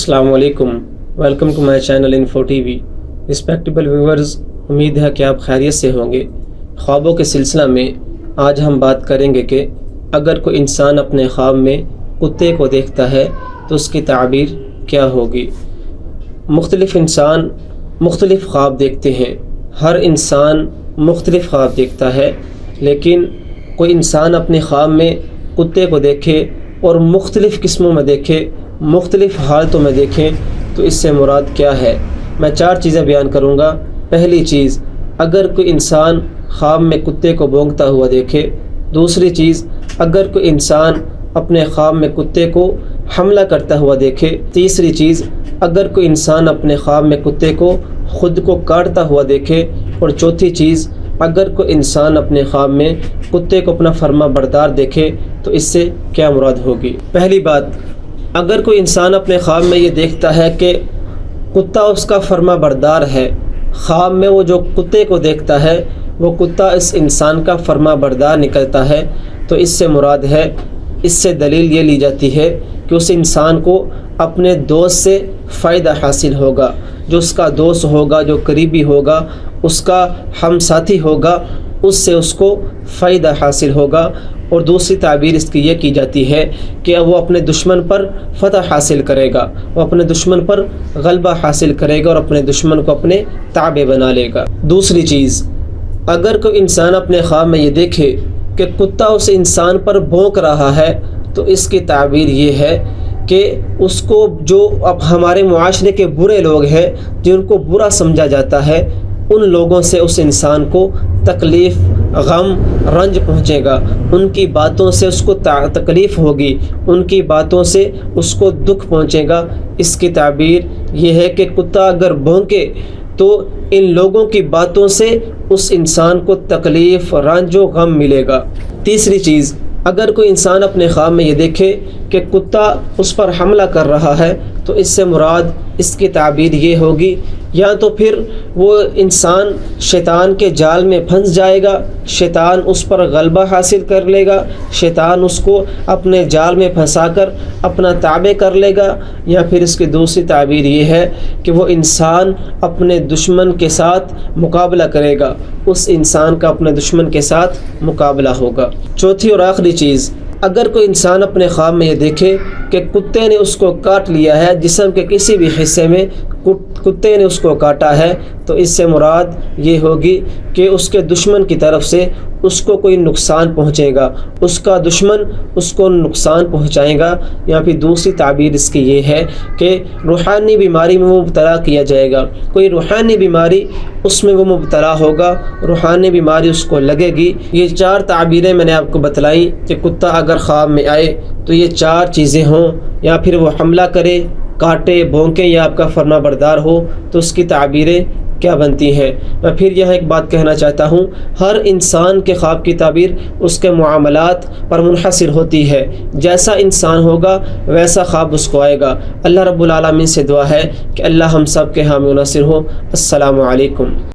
السلام علیکم، welcome to my channel info T V. Respectable viewers, امید ہے کہ آپ خیریت سے ہوں گے۔ خوابوں کے سلسلہ میں آج ہم بات کریں گے کہ اگر کوئی انسان اپنے خواب میں کتے کو دیکھتا ہے تو اس کی تعبیر کیا ہوگی۔ مختلف انسان مختلف خواب دیکھتے ہیں، ہر انسان مختلف خواب دیکھتا ہے، لیکن کوئی انسان اپنے خواب میں کتے کو دیکھے اور مختلف قسموں میں دیکھے، مختلف حالتوں میں دیکھیں تو اس سے مراد کیا ہے۔ میں 4 چیزیں بیان کروں گا۔ پہلی چیز، اگر کوئی انسان خواب میں کتے کو بھونکتا ہوا دیکھے۔ دوسری چیز، اگر کوئی انسان اپنے خواب میں کتے کو حملہ کرتا ہوا دیکھے۔ تیسری چیز، اگر کوئی انسان اپنے خواب میں کتے کو خود کو کاٹتا ہوا دیکھے۔ اور چوتھی چیز، اگر کوئی انسان اپنے خواب میں کتے کو اپنا فرما بردار دیکھے تو اس سے کیا مراد ہوگی۔ پہلی بات، اگر کوئی انسان اپنے خواب میں یہ دیکھتا ہے کہ کتا اس کا فرما بردار ہے، خواب میں وہ جو کتے کو دیکھتا ہے وہ کتا اس انسان کا فرما بردار نکلتا ہے، تو اس سے مراد ہے، اس سے دلیل یہ لی جاتی ہے کہ اس انسان کو اپنے دوست سے فائدہ حاصل ہوگا۔ جو اس کا دوست ہوگا، جو قریبی ہوگا، اس کا ہم ساتھی ہوگا، اس سے اس کو فائدہ حاصل ہوگا۔ اور دوسری تعبیر اس کی یہ کی جاتی ہے کہ وہ اپنے دشمن پر فتح حاصل کرے گا، وہ اپنے دشمن پر غلبہ حاصل کرے گا اور اپنے دشمن کو اپنے تابع بنا لے گا۔ دوسری چیز، اگر کوئی انسان اپنے خواب میں یہ دیکھے کہ کتا اس انسان پر بھونک رہا ہے تو اس کی تعبیر یہ ہے کہ اس کو جو اب ہمارے معاشرے کے برے لوگ ہیں، جن کو برا سمجھا جاتا ہے، ان لوگوں سے اس انسان کو تکلیف، غم، رنج پہنچے گا۔ ان کی باتوں سے اس کو تکلیف ہوگی، ان کی باتوں سے اس کو دکھ پہنچے گا۔ اس کی تعبیر یہ ہے کہ کتا اگر بھونکے تو ان لوگوں کی باتوں سے اس انسان کو تکلیف، رنج و غم ملے گا۔ تیسری چیز، اگر کوئی انسان اپنے خواب میں یہ دیکھے کہ کتا اس پر حملہ کر رہا ہے تو اس سے مراد، اس کی تعبیر یہ ہوگی، یا تو پھر وہ انسان شیطان کے جال میں پھنس جائے گا، شیطان اس پر غلبہ حاصل کر لے گا، شیطان اس کو اپنے جال میں پھنسا کر اپنا تابع کر لے گا، یا پھر اس کی دوسری تعبیر یہ ہے کہ وہ انسان اپنے دشمن کے ساتھ مقابلہ کرے گا، اس انسان کا اپنے دشمن کے ساتھ مقابلہ ہوگا۔ چوتھی اور آخری چیز، اگر کوئی انسان اپنے خواب میں یہ دیکھے کہ کتے نے اس کو کاٹ لیا ہے، جسم کے کسی بھی حصے میں کتے نے اس کو کاٹا ہے، تو اس سے مراد یہ ہوگی کہ اس کے دشمن کی طرف سے اس کو کوئی نقصان پہنچے گا، اس کا دشمن اس کو نقصان پہنچائے گا۔ یا پھر دوسری تعبیر اس کی یہ ہے کہ روحانی بیماری میں وہ مبتلا کیا جائے گا، کوئی روحانی بیماری اس میں وہ مبتلا ہوگا، روحانی بیماری اس کو لگے گی۔ یہ 4 تعبیریں میں نے آپ کو بتلائیں کہ کتا اگر خواب میں آئے تو یہ 4 چیزیں ہوں، یا پھر وہ حملہ کرے، کاٹے، بھونکے، یا آپ کا فرما بردار ہو، تو اس کی تعبیریں کیا بنتی ہیں۔ میں پھر یہاں ایک بات کہنا چاہتا ہوں، ہر انسان کے خواب کی تعبیر اس کے معاملات پر منحصر ہوتی ہے، جیسا انسان ہوگا ویسا خواب اس کو آئے گا۔ اللہ رب العالمین سے دعا ہے کہ اللہ ہم سب کے حامی و ناصر ہو۔ السلام علیکم۔